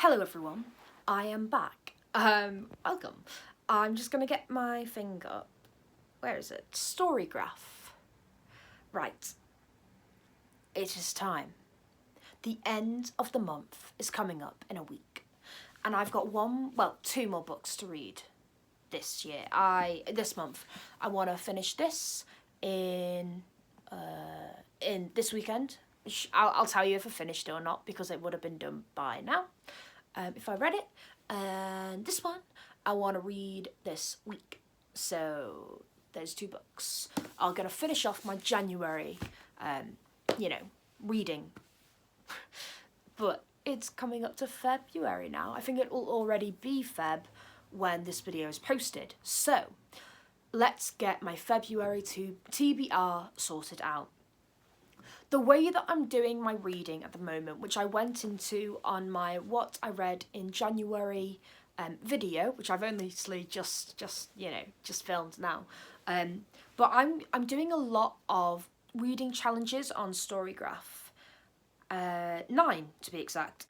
Hello everyone, I am back. Welcome. I'm just gonna get my thing up. Where is it? Storygraph. Right. It is time. The end of the month is coming up in a week. And I've got two more books to read this year. This month. I wanna finish this in this weekend. I'll tell you if I finished it or not because it would have been done by now. If I read it, and this one I want to read this week. So there's two books. I'm gonna finish off my January, reading. But it's coming up to February now. I think it will already be Feb when this video is posted. So let's get my February to TBR sorted out. The way that I'm doing my reading at the moment, which I went into on my what I read in January video, which I've only just filmed now, but I'm doing a lot of reading challenges on Storygraph, 9 to be exact.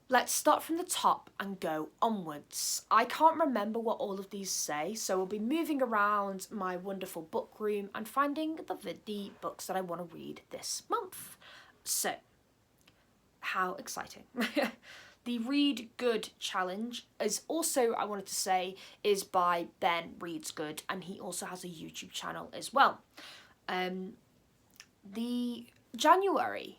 Let's start from the top and go onwards. I can't remember what all of these say, so we'll be moving around my wonderful book room and finding the books that I want to read this month. So, how exciting. The Read Good challenge is also, I wanted to say, is by Ben Reads Good, and he also has a YouTube channel as well. The January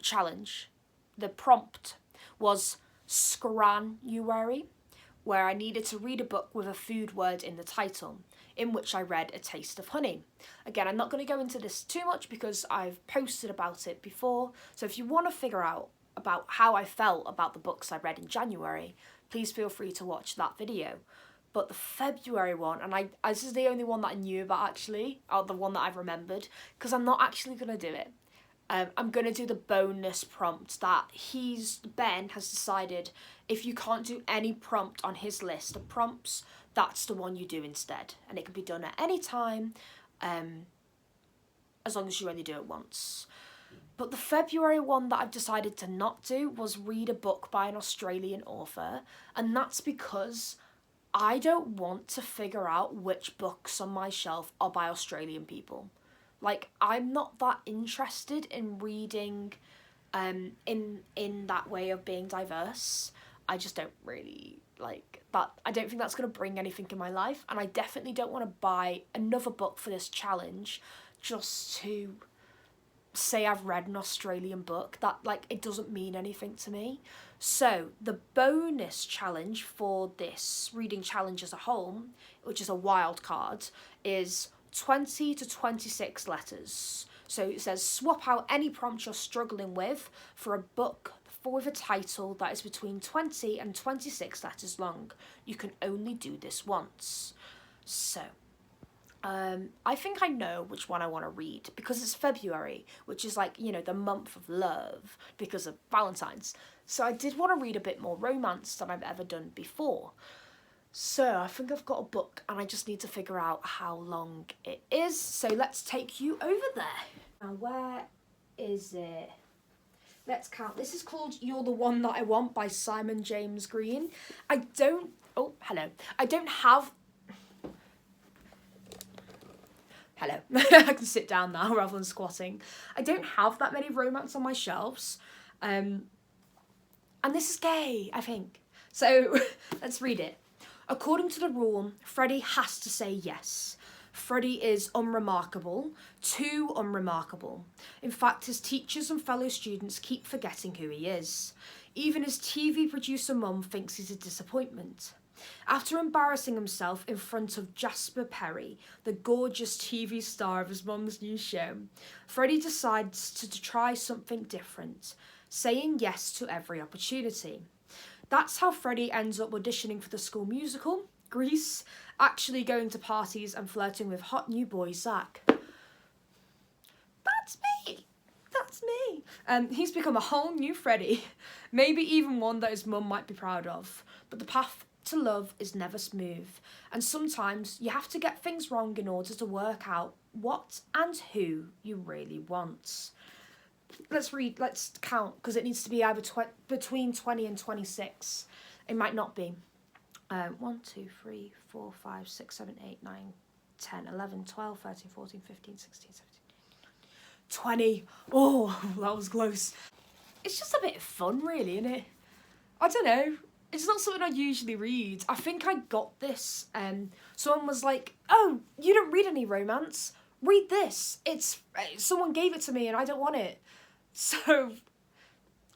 challenge, the prompt was Scranuary, where I needed to read a book with a food word in the title, in which I read A Taste of Honey. Again, I'm not going to go into this too much because I've posted about it before, so if you want to figure out about how I felt about the books I read in January, please feel free to watch that video. But the February one, and this is the only one that I knew about actually, or the one that I've remembered, because I'm not actually going to do it. I'm going to do the bonus prompt that Ben has decided if you can't do any prompt on his list of prompts, that's the one you do instead. And it can be done at any time, as long as you only do it once. But the February one that I've decided to not do was read a book by an Australian author. And that's because I don't want to figure out which books on my shelf are by Australian people. Like, I'm not that interested in reading in that way of being diverse. I just don't really like that. I don't think that's going to bring anything in my life. And I definitely don't want to buy another book for this challenge just to say I've read an Australian book. That, it doesn't mean anything to me. So the bonus challenge for this reading challenge as a whole, which is a wild card, is 20 to 26 letters. So it says swap out any prompt you're struggling with for a book with a title that is between 20 and 26 letters long. You can only do this once. So I think I know which one I want to read because it's February, which is the month of love because of Valentine's. So I did want to read a bit more romance than I've ever done before. So I think I've got a book and I just need to figure out how long it is. So let's take you over there. Now where is it? Let's count. This is called You're the One That I Want by Simon James Green. I don't have... Hello. I can sit down now rather than squatting. I don't have that many romance on my shelves. And this is gay, I think. So let's read it. According to the rule, Freddie has to say yes. Freddie is unremarkable, too unremarkable. In fact, his teachers and fellow students keep forgetting who he is. Even his TV producer mum thinks he's a disappointment. After embarrassing himself in front of Jasper Perry, the gorgeous TV star of his mum's new show, Freddie decides to try something different, saying yes to every opportunity. That's how Freddie ends up auditioning for the school musical, Grease, actually going to parties and flirting with hot new boy Zach. That's me! That's me! He's become a whole new Freddie, maybe even one that his mum might be proud of. But the path to love is never smooth, and sometimes you have to get things wrong in order to work out what and who you really want. let's count, because it needs to be either between 20 and 26. It might not be. 1, 2, 3, 4, 5, 6, 7, 8, 9, 10, 11, 12, 13, 14, 15, 16, 17, 20. Oh, that was close. It's just a bit of fun, really, isn't it? I don't know. It's not something I usually read. I think I got this. Someone was like, "Oh, you don't read any romance? Read this. Someone gave it to me and I don't want it." So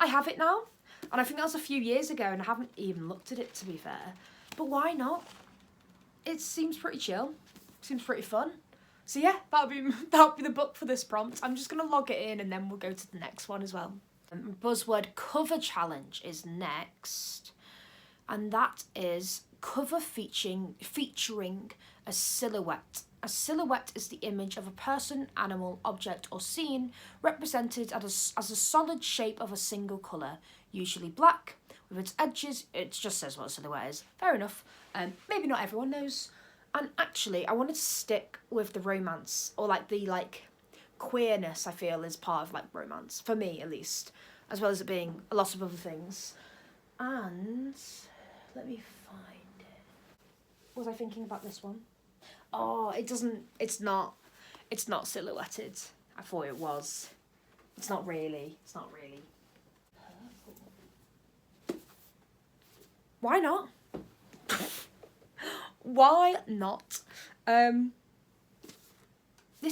I have it now. And I think that was a few years ago and I haven't even looked at it, to be fair. But why not? It seems pretty chill. Seems pretty fun. So yeah, that'll be the book for this prompt. I'm just going to log it in and then we'll go to the next one as well. Buzzword cover challenge is next. And that is cover featuring a silhouette. A silhouette is the image of a person, animal, object or scene represented as a solid shape of a single colour, usually black. With its edges, it just says what a silhouette is. Fair enough. Maybe not everyone knows. And actually, I wanted to stick with the romance, or the queerness, I feel, is part of romance, for me at least, as well as it being a lot of other things. And let me find it. Was I thinking about this one? Oh, it's not silhouetted. I thought it was. It's not really. Purple. Why not? Why not? This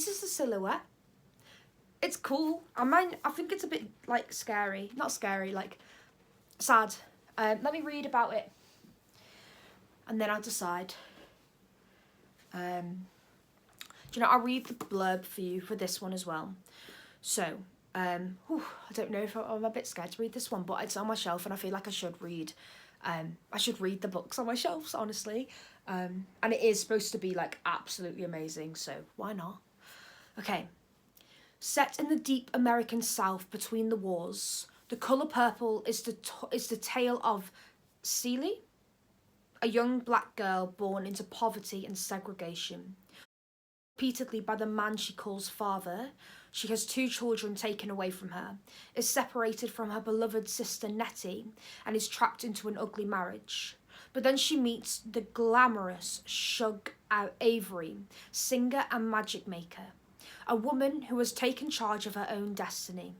is the silhouette. It's cool. I think it's a bit scary. Not scary, sad. Let me read about it. And then I'll decide. I'll read the blurb for you for this one as well. So, I don't know if I'm a bit scared to read this one, but it's on my shelf and I feel like I should read the books on my shelves, honestly. And it is supposed to be absolutely amazing, so why not? Okay. Set in the deep American South between the wars, the colour purple is the tale of Celie, a young black girl born into poverty and segregation. Repeatedly by the man she calls father, she has 2 children taken away from her, is separated from her beloved sister Nettie, and is trapped into an ugly marriage. But then she meets the glamorous Shug Avery, singer and magic maker, a woman who has taken charge of her own destiny.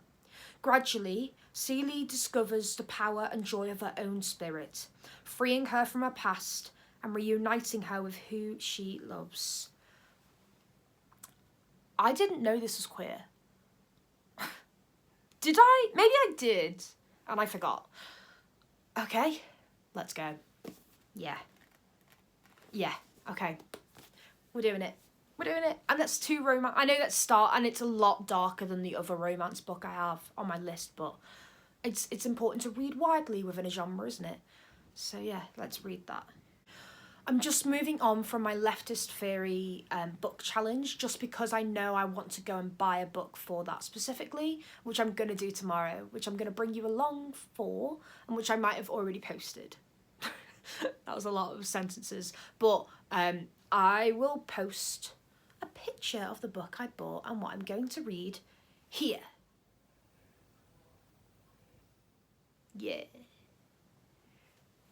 Gradually, Celie discovers the power and joy of her own spirit, freeing her from her past and reuniting her with who she loves. I didn't know this was queer. Did I? Maybe I did, and I forgot. Okay, let's go. Yeah, okay. We're doing it. And that's 2 romance. I know that's start, and it's a lot darker than the other romance book I have on my list, but it's important to read widely within a genre, isn't it? So yeah, let's read that. I'm just moving on from my leftist theory book challenge, just because I know I want to go and buy a book for that specifically, which I'm going to do tomorrow, which I'm going to bring you along for, and which I might have already posted. That was a lot of sentences, but I will post a picture of the book I bought and what I'm going to read here. Yeah.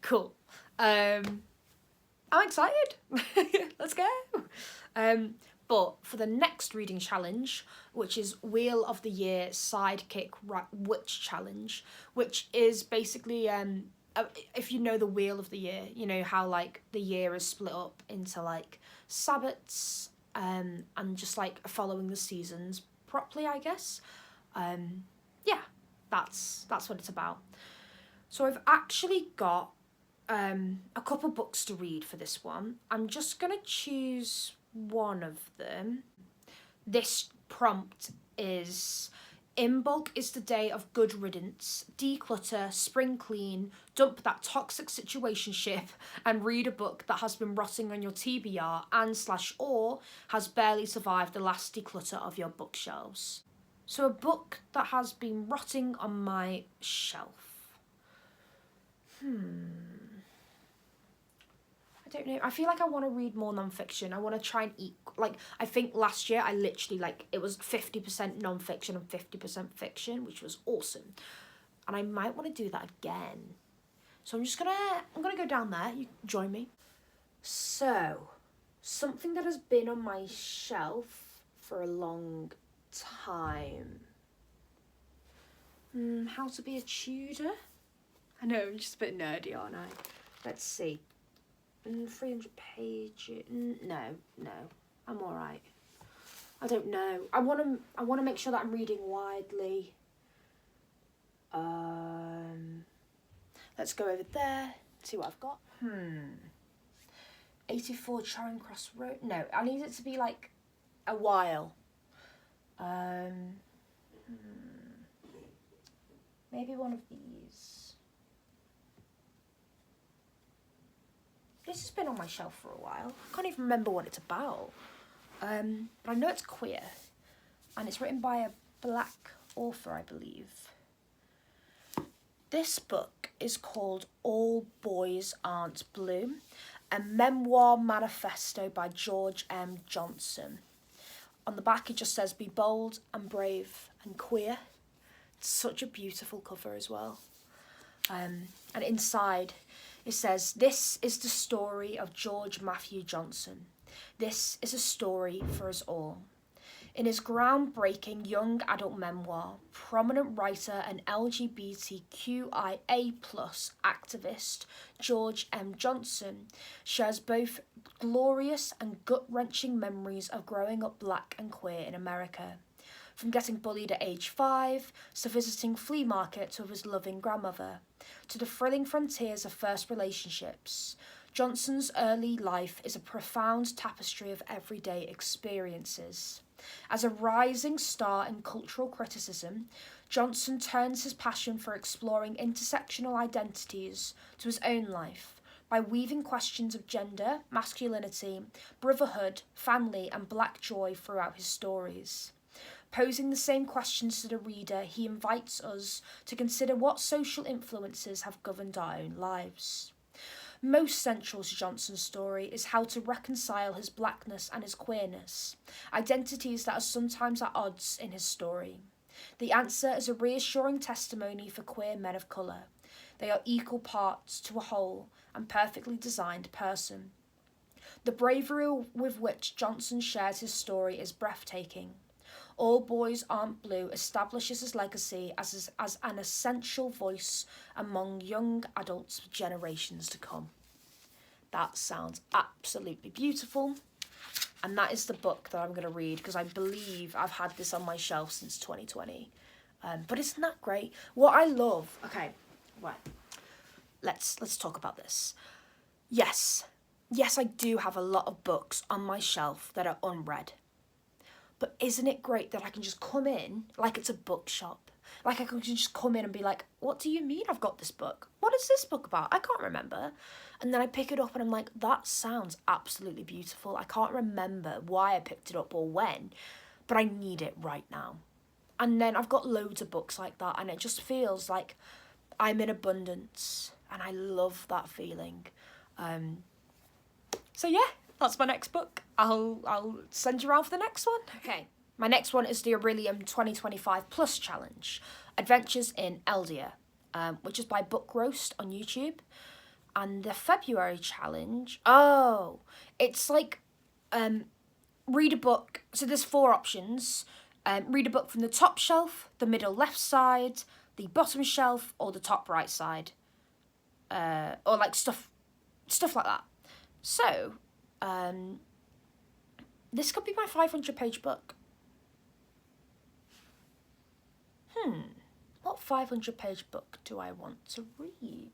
Cool. I'm excited. Let's go. But for the next reading challenge, which is Wheel of the Year Sidekick Witch Challenge, which is basically, if you know the Wheel of the Year, you know how the year is split up into Sabbats, and just following the seasons properly, I guess. Yeah, that's what it's about. So I've actually got a couple books to read for this one. I'm just going to choose one of them. This prompt is: in bulk is the day of good riddance. Declutter, spring clean, dump that toxic situationship, and read a book that has been rotting on your TBR and/or has barely survived the last declutter of your bookshelves. So a book that has been rotting on my shelf. I don't know. I feel like I want to read more non-fiction. I want to try and like, I think last year I literally, like, it was 50% non-fiction and 50% fiction, which was awesome. And I might want to do that again. So I'm gonna go down there. You join me. So, something that has been on my shelf for a long time. How to be a Tudor? I know, I'm just a bit nerdy, aren't I? Let's see. 300 pages. No, I'm all right. I don't know. I want to make sure that I'm reading widely. Let's go over there. See what I've got. 84 Charing Cross Road. No, I need it to be like a while. Maybe one of these. This has been on my shelf for a while. I can't even remember what it's about. But I know it's queer. And it's written by a black author, I believe. This book is called All Boys Aren't Blue, a memoir manifesto by George M. Johnson. On the back it just says, be bold and brave and queer. It's such a beautiful cover as well. And inside it says, this is the story of George Matthew Johnson. This is a story for us all. In his groundbreaking young adult memoir, prominent writer and LGBTQIA+ activist George M. Johnson shares both glorious and gut-wrenching memories of growing up black and queer in America. From getting bullied at age 5, to visiting flea markets with his loving grandmother, to the thrilling frontiers of first relationships, Johnson's early life is a profound tapestry of everyday experiences. As a rising star in cultural criticism, Johnson turns his passion for exploring intersectional identities to his own life by weaving questions of gender, masculinity, brotherhood, family, and black joy throughout his stories. Posing the same questions to the reader, he invites us to consider what social influences have governed our own lives. Most central to Johnson's story is how to reconcile his blackness and his queerness, identities that are sometimes at odds in his story. The answer is a reassuring testimony for queer men of colour. They are equal parts to a whole and perfectly designed person. The bravery with which Johnson shares his story is breathtaking. All Boys Aren't Blue establishes his legacy as an essential voice among young adults for generations to come. That sounds absolutely beautiful. And that is the book that I'm going to read, because I believe I've had this on my shelf since 2020. But isn't that great? What I love... Okay, right. Let's talk about this. Yes, I do have a lot of books on my shelf that are unread. But isn't it great that I can just come in like it's a bookshop? Like I can just come in and be like, what do you mean I've got this book? What is this book about? I can't remember. And then I pick it up and I'm like, that sounds absolutely beautiful. I can't remember why I picked it up or when, but I need it right now. And then I've got loads of books like that, and it just feels like I'm in abundance, and I love that feeling. So yeah, that's my next book. I'll send you around for the next one. Okay. My next one is the Aurelium 2025 Plus Challenge, Adventures in Eldia, which is by Book Roast on YouTube. And the February challenge, it's like, read a book. So there's 4 options. Read a book from the top shelf, the middle left side, the bottom shelf, or the top right side. Or like stuff like that. So, this could be my 500-page book. What 500-page book do I want to read?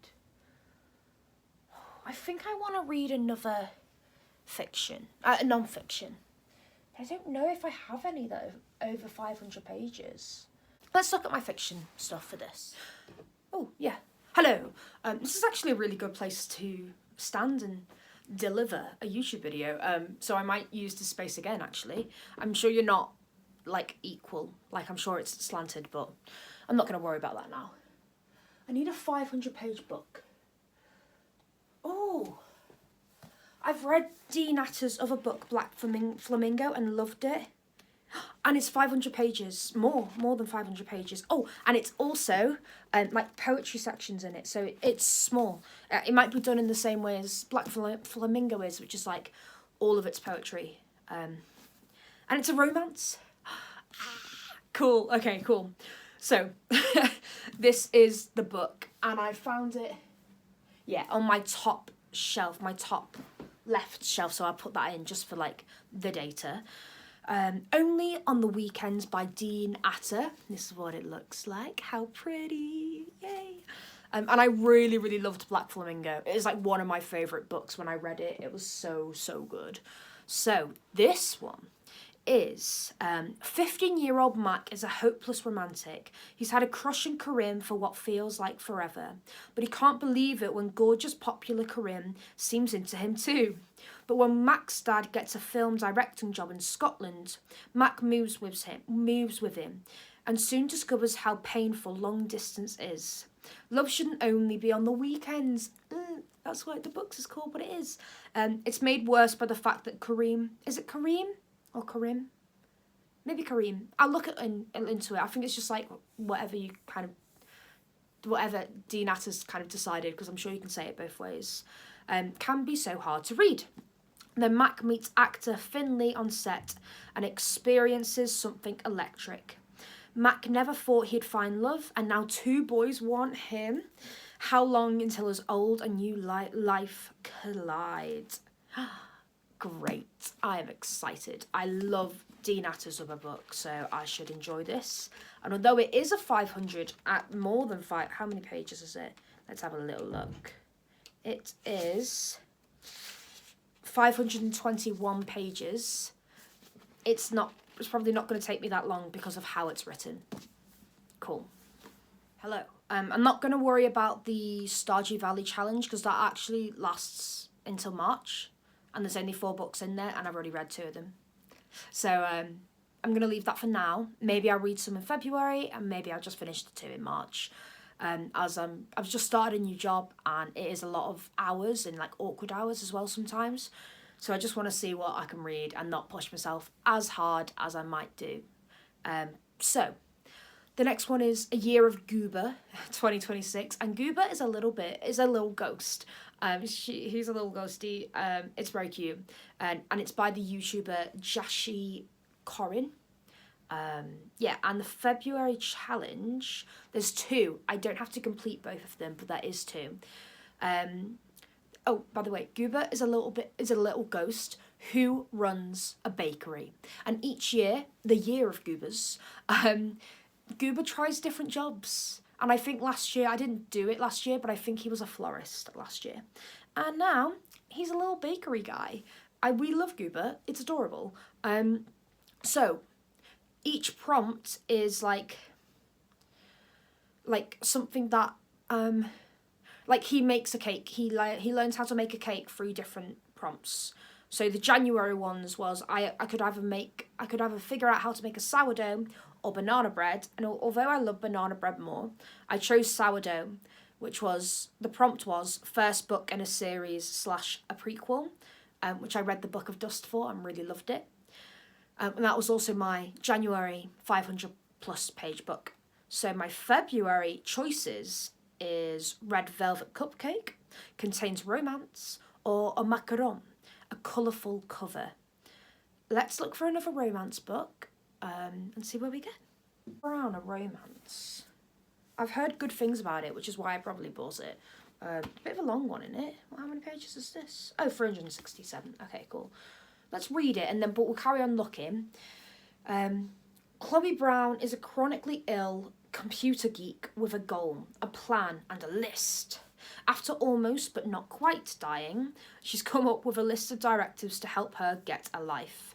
I think I want to read another fiction, non-fiction. I don't know if I have any that are over 500 pages. Let's look at my fiction stuff for this. Oh, yeah. Hello. This is actually a really good place to stand and deliver a YouTube video. So I might use this space again, actually. I'm sure you're not, like, equal. Like, I'm sure it's slanted, but I'm not going to worry about that now. I need a 500-page book. Oh, I've read Dean Atta's other book, Black Flamingo, and loved it. And it's 500 pages, more than 500 pages. Oh, and it's also like poetry sections in it, so it's small. It might be done in the same way as Black Flamingo is, which is like all of its poetry. And it's a romance. Cool, okay, cool. So, this is the book, and I found it, yeah, on my top shelf, my top left shelf, so I'll put that in just for like the data. Only on the Weekends by Dean Atta. This is what it looks like. How pretty. Yay. And I really, really loved Black Flamingo. It is like one of my favourite books when I read it. It was so, so good. So this one is 15-year-old Mac is a hopeless romantic. He's had a crush on Karim for what feels like forever, but he can't believe it when gorgeous popular Karim seems into him too. But when Mac's dad gets a film directing job in Scotland, Mac moves with him and soon discovers how painful long distance is. Love shouldn't only be on the weekends. That's what the book is called, but it is. It's made worse by the fact that Karim... Is it Karim? Or Karim? Maybe Karim. I'll look into it. I think it's just like whatever Dean Atta's kind of decided, because I'm sure you can say it both ways. Can be so hard to read. Then Mac meets actor Finlay on set and experiences something electric. Mac never thought he'd find love, and now two boys want him. How long until his old and new life collide? Great. I am excited. I love Dean Atta's other book, so I should enjoy this. And although it is a 500 at more than 5... How many pages is it? Let's have a little look. It is 521 pages. It's probably not going to take me that long because of how it's written. Cool. Hello. I'm not going to worry about the Stardew Valley challenge because that actually lasts until March. And there's only 4 books in there, and I've already read 2 of them. So I'm going to leave that for now. Maybe I'll read some in February, and maybe I'll just finish the 2 in March. As I've just started a new job, and it is a lot of hours, and like awkward hours as well sometimes. So I just want to see what I can read and not push myself as hard as I might do. So the next one is A Year of Goober, 2026, and Goober is a little ghost. He's a little ghosty. It's very cute, and it's by the YouTuber Jashi Corin. Yeah, and the February challenge, there's 2. I don't have to complete both of them, but there is 2. Oh, by the way, Goober is a little ghost who runs a bakery, and each year, the year of Goobers, Goober tries different jobs. And I think last year, I didn't do it last year, but I think he was a florist last year. And now, he's a little bakery guy. We love Goober. It's adorable. So, each prompt is like something that, like he makes a cake. He learns how to make a cake through different prompts. So the January ones was I could either figure out how to make a sourdough or banana bread, and although I love banana bread more, I chose sourdough, which was, the prompt was first book in a series / a prequel, which I read the Book of Dust for and really loved it. And that was also my January 500 plus page book. So my February choices is Red Velvet Cupcake, contains romance, or a macaron, a colourful cover. Let's look for another romance book and see where we get. Brown, a romance. I've heard good things about it, which is why I probably bought it. A bit of a long one, isn't it? Well, how many pages is this? Oh, 367. Okay, cool. Let's read it, but we'll carry on looking. Chloe Brown is a chronically ill computer geek with a goal, a plan, and a list. After almost but not quite dying, she's come up with a list of directives to help her get a life.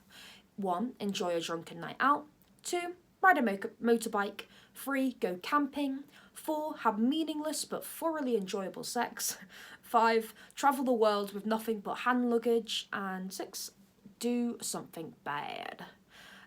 1. Enjoy a drunken night out. 2. Ride a motorbike. 3. Go camping. 4. Have meaningless but thoroughly enjoyable sex. 5. Travel the world with nothing but hand luggage. And 6. Do something bad.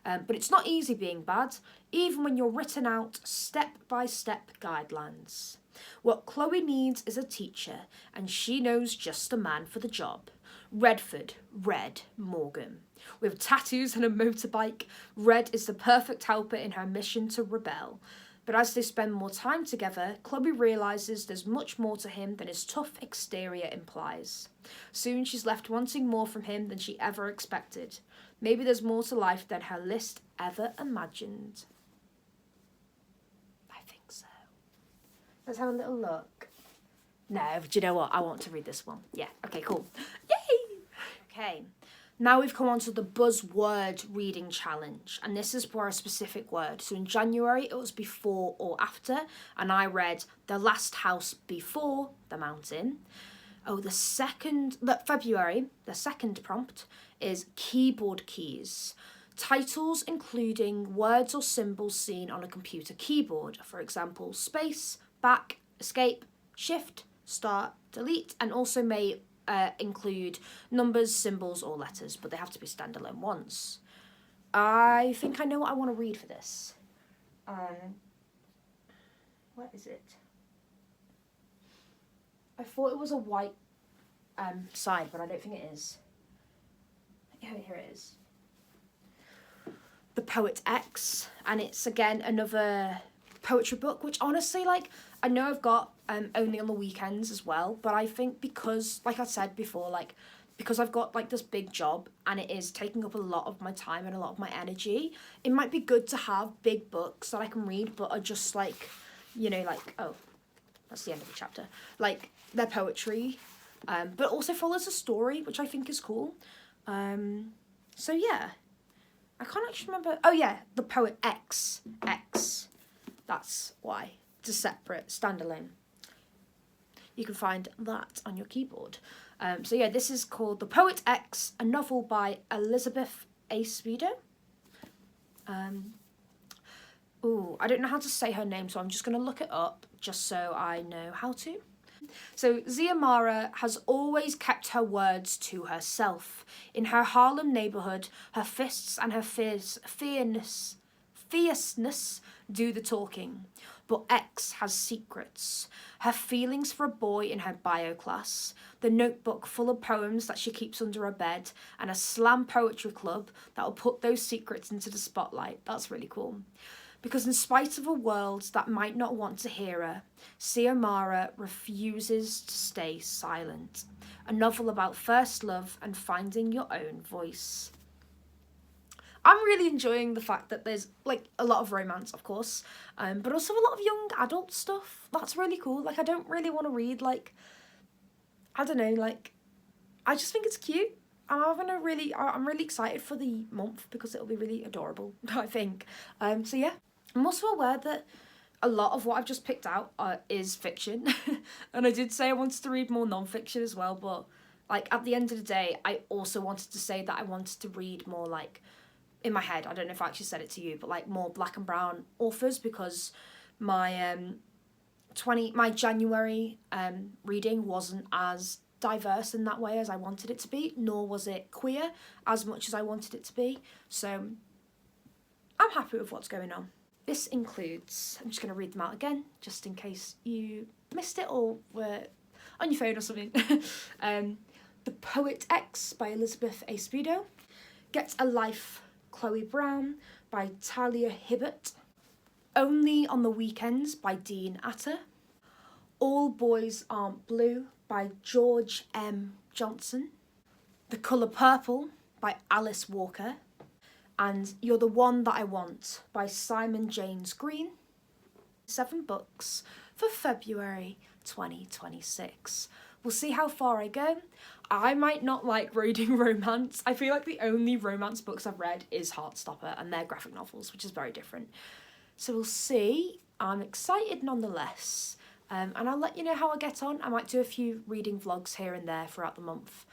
But it's not easy being bad, even when you're written out step-by-step guidelines. What Chloe needs is a teacher, and she knows just the man for the job. Redford, Red Morgan. With tattoos and a motorbike, Red is the perfect helper in her mission to rebel. But as they spend more time together, Chloe realises there's much more to him than his tough exterior implies. Soon she's left wanting more from him than she ever expected. Maybe there's more to life than her list ever imagined. I think so. Let's have a little look. No, do you know what? I want to read this one. Yeah, okay, cool. Yay! Okay. Now we've come on to the buzzword reading challenge, and this is for a specific word. So in January, it was before or after, and I read The Last House Before the Mountain. February, the second prompt is keyboard keys. Titles including words or symbols seen on a computer keyboard. For example, space, back, escape, shift, start, delete, and also may include numbers, symbols, or letters, but they have to be standalone ones. I think I know what I want to read for this. What is it? I thought it was a white side, but I don't think it is. Here it is. The Poet X, and it's again another poetry book, which honestly, like, I know I've got only on the weekends as well, but I think because, like I said before, like, because I've got like this big job and it is taking up a lot of my time and a lot of my energy, it might be good to have big books that I can read but are just like, you know, like, oh, that's the end of the chapter, like, they're poetry, but also follows a story, which I think is cool. So yeah, I can't actually remember. Oh yeah, The Poet X, that's why. It's a separate, standalone. You can find that on your keyboard. So yeah, this is called The Poet X, a novel by Elizabeth Acevedo. I don't know how to say her name, so I'm just going to look it up just so I know how to. So Xiomara has always kept her words to herself. In her Harlem neighbourhood, her fists and her fierceness do the talking. But X has secrets. Her feelings for a boy in her bio class, the notebook full of poems that she keeps under her bed, and a slam poetry club that will put those secrets into the spotlight. That's really cool. Because in spite of a world that might not want to hear her, Xiomara refuses to stay silent. A novel about first love and finding your own voice. I'm really enjoying the fact that there's like a lot of romance, of course, but also a lot of young adult stuff. That's really cool. Like, I don't really want to read, like, I don't know, like, I just think it's cute. I'm really excited for the month because it'll be really adorable, I think. So yeah, I'm also aware that a lot of what I've just picked out is fiction, and I did say I wanted to read more non-fiction as well, but like at the end of the day, I also wanted to say that I wanted to read more, like, in my head, I don't know if I actually said it to you, but like more black and brown authors, because my January reading wasn't as diverse in that way as I wanted it to be, nor was it queer as much as I wanted it to be. So I'm happy with what's going on. This includes, I'm just going to read them out again, just in case you missed it or were on your phone or something. The Poet X by Elizabeth Acevedo. Get a Life, Chloe Brown by Talia Hibbert. Only on the Weekends by Dean Atta. All Boys Aren't Blue by George M. Johnson. The Colour Purple by Alice Walker. And You're the One That I Want by Simon James Green. 7 books for February 2026. We'll see how far I go. I might not like reading romance. I feel like the only romance books I've read is Heartstopper, and they're graphic novels, which is very different. So we'll see. I'm excited nonetheless. And I'll let you know how I get on. I might do a few reading vlogs here and there throughout the month.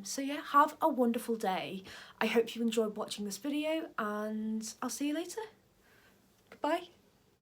So yeah, have a wonderful day. I hope you enjoyed watching this video, and I'll see you later. Goodbye.